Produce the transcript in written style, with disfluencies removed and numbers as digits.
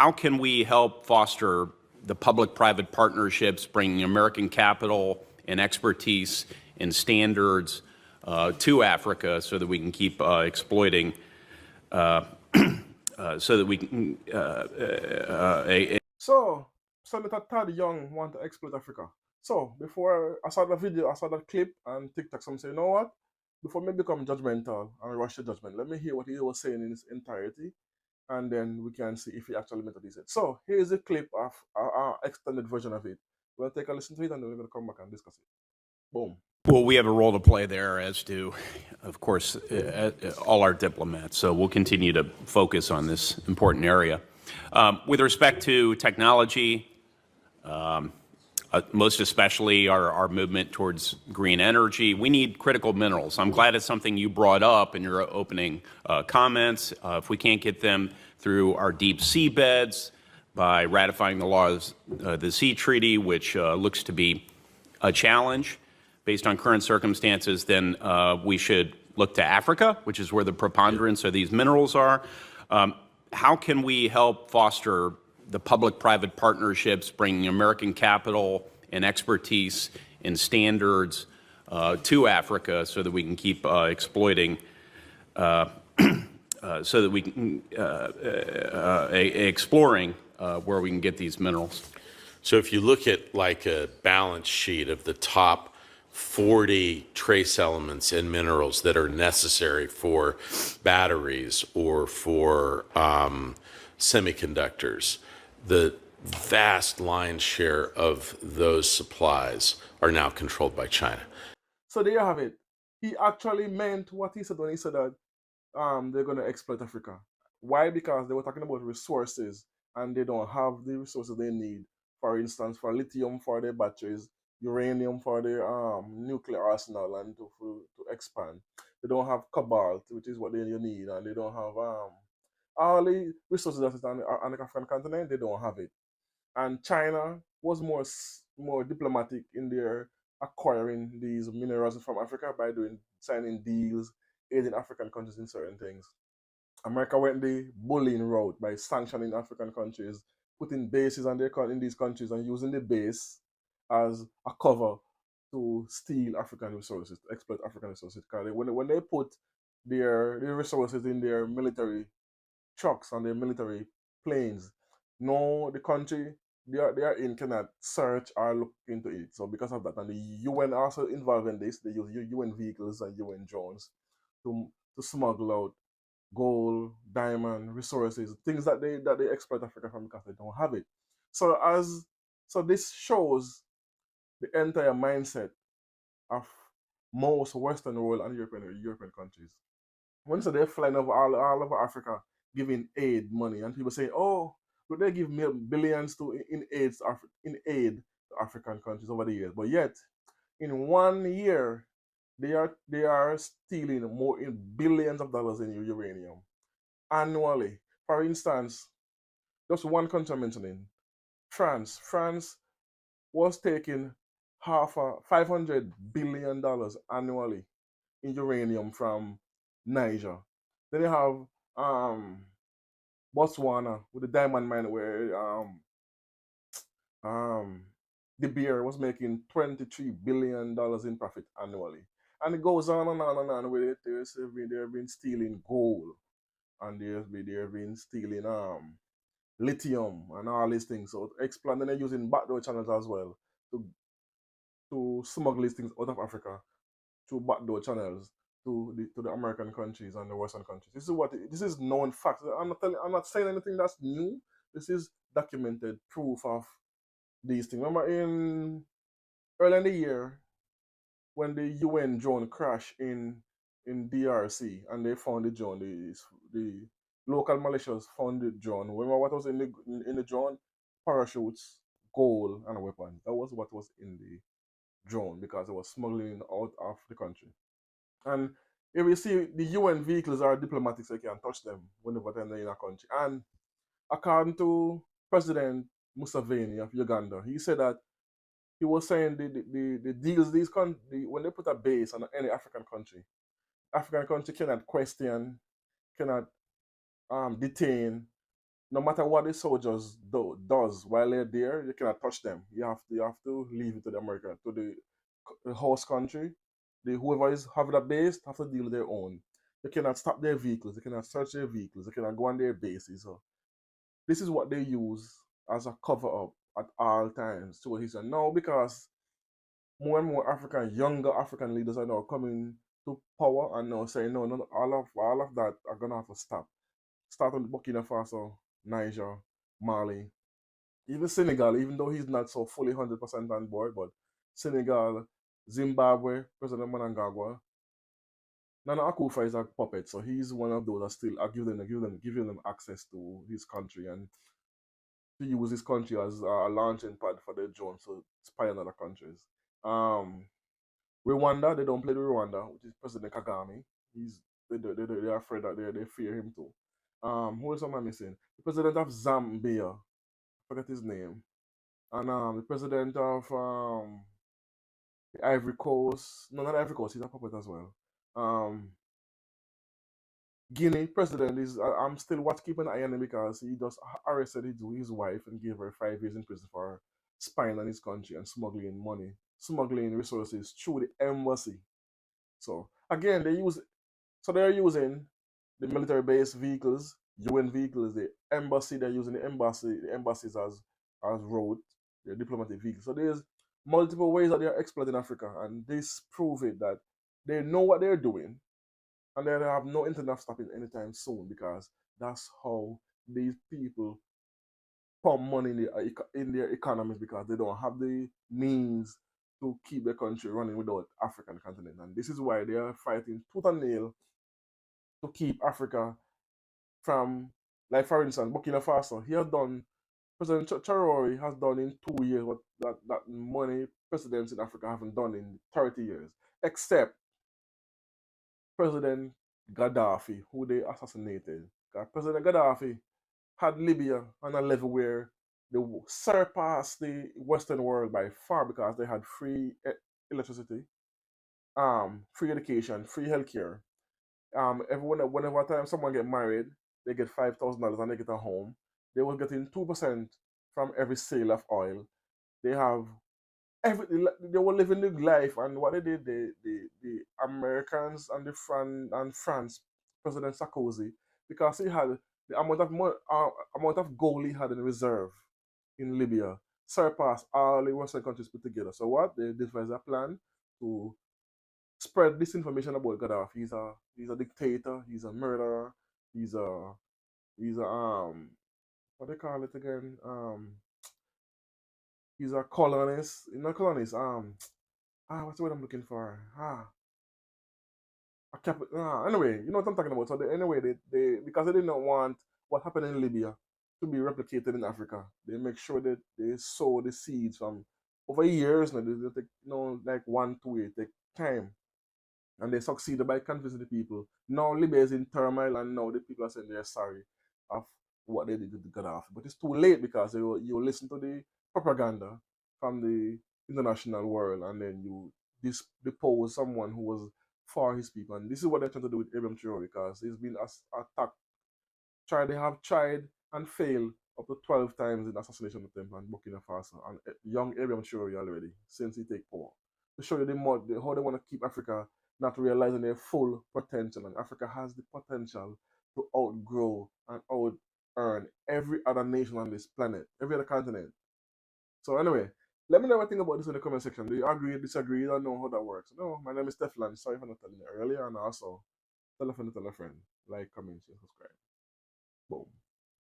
how can we help foster the public-private partnerships, bringing American capital and expertise and standards to Africa so that we can keep exploiting, so that we can So, Senator Todd Young want to exploit Africa. So, before I saw the video, I saw the clip and TikTok, some say, you know what? Before me become judgmental and rush to judgment, let me hear what he was saying in its entirety, and then we can see if he actually meant what he said. So, here's a clip of our extended version of it. We'll take a listen to it, and then we're going to come back and discuss it. Boom. Well, we have a role to play there, as do, of course, all our diplomats. So we'll continue to focus on this important area. With respect to technology, most especially our movement towards green energy, we need critical minerals. I'm glad it's something you brought up in your opening comments. If we can't get them through our deep sea beds by ratifying the laws, the Sea Treaty, which looks to be a challenge based on current circumstances, then we should look to Africa, which is where the preponderance of these minerals are. How can we help foster the public-private partnerships, bringing American capital and expertise and standards to Africa so that we can keep exploiting, so that we can exploring where we can get these minerals? So if you look at like a balance sheet of the top 40 trace elements and minerals that are necessary for batteries or for semiconductors, the vast lion's share of those supplies are now controlled by China. So there you have it. He actually meant what he said when he said that they're going to exploit Africa. Why? Because they were talking about resources, and they don't have the resources they need. For instance, for lithium for their batteries, uranium for their nuclear arsenal, and to expand. They don't have cobalt, which is what you need, and they don't have all the resources that is on the African continent. They don't have it. And China was more diplomatic in their acquiring these minerals from Africa by signing deals, aiding African countries in certain things. America went the bullying route by sanctioning African countries, putting bases in these countries, and using the base as a cover to steal African resources, to exploit African resources. Because when they put their resources in their military trucks and their military planes, no, the country they are in cannot search or look into it. So because of that, and the UN also involved in this, they use UN vehicles and UN drones to smuggle out gold, diamond, resources, things that they exploit Africa from because they don't have it. So this shows the entire mindset of most Western world and European countries. Once they're flying over all over Africa, giving aid money, and people say, "Oh, do they give billions in aid to African countries over the years?" But yet, in 1 year, they are stealing more in billions of dollars in uranium annually. For instance, just one country I'm mentioning, France. France was taking half $500 billion annually in uranium from Niger. Then you have Botswana with the diamond mine where De Beer was making $23 billion in profit annually. And it goes on and on and on with it. They've been stealing gold, and they've been stealing lithium and all these things. So explant, and they're using backdoor channels as well to smuggle these things out of Africa through backdoor channels to the American countries and the Western countries. This is known fact. I'm not saying anything that's new. This is documented proof of these things. Remember early in the year when the UN drone crashed in DRC, and they found the drone, the local militias found the drone. Remember what was in the drone? Parachutes, gold, and weapons. That was what was in the drone because it was smuggling out of the country. And if you see, the UN vehicles are diplomatic, so you can touch them whenever they're in a country. And according to President Museveni of Uganda, he said that he was saying the deals when they put a base on any African country cannot question, cannot detain, no matter what the soldiers does while they're there, you cannot touch them. You have to leave it to the American, to the host country. The whoever is having a base have to deal with their own. You cannot stop their vehicles. You cannot search their vehicles. You cannot go on their bases. So this is what they use as a cover up at all times to what he said. Now, because more and more younger African leaders are now coming to power and now saying, no, no, all of that are gonna have to stop. Start on Burkina Faso, Niger, Mali, even Senegal, even though he's not so fully 100% on board, but Senegal, Zimbabwe, President Mnangagwa, Nana Akufo is a puppet, so he's one of those that still are giving them access to his country and to use his country as a launching pad for their drones to spy on other countries. Um, Rwanda, they don't play the Rwanda, which is President Kagame. He's they're afraid that they fear him too. Who else am I missing? The president of Zambia, I forget his name, and the president of the Ivory Coast. No, not Ivory Coast. He's a puppet as well. Um, Guinea president is. I'm still keeping an eye on him because he just arrested his wife and gave her 5 years in prison for spying on his country and smuggling money, smuggling resources through the embassy. So again, they're using the military base vehicles, UN vehicles, the embassy, they're using the embassies as road, their diplomatic vehicles. So there's multiple ways that they're exploiting Africa, and this prove it that they know what they're doing and they have no intention of stopping anytime soon because that's how these people pump money in their economies because they don't have the means to keep the country running without African continent. And this is why they are fighting tooth and nail to keep Africa from, like for instance, Burkina Faso. He has done, President Traore has done in 2 years what that money presidents in Africa haven't done in 30 years, except President Gaddafi, who they assassinated. President Gaddafi had Libya on a level where they surpassed the Western world by far because they had free electricity, free education, free healthcare. Whenever time someone get married, they get $5,000 and they get a home. They were getting 2% from every sale of oil. They have everything. They were living the life, and what they did, the Americans and France, President Sarkozy, because he had the amount of gold he had in reserve in Libya surpassed all the Western countries put together. So what they devised a plan to spread disinformation about Gaddafi. He's a dictator. He's a murderer. He's a he's a what they call it again? He's a colonist. Not colonist. What's the word I'm looking for? Anyway, you know what I'm talking about. So anyway, they because they didn't want what happened in Libya to be replicated in Africa. They make sure that they sow the seeds from over years. Now they take like 1 2 years take time, and they succeeded by convincing the people. Now Libya is in turmoil, and now the people are saying they're sorry of what they did to Gaddafi. But it's too late because you listen to the propaganda from the international world, and then you depose someone who was for his people. And this is what they're trying to do with Abraham Traore because he's been attacked. They have tried and failed up to 12 times in assassination attempt on Burkina Faso and young Abraham Traore already since he take power. To show you how they want to keep Africa not realizing their full potential. And Africa has the potential to outgrow and out earn every other nation on this planet, every other continent. So anyway, let me know what you think about this in the comment section. Do you agree, disagree? You don't know how that works. No, my name is Stefan. Sorry for not telling you earlier. And also, tell a friend, like, comment, share, subscribe. Boom.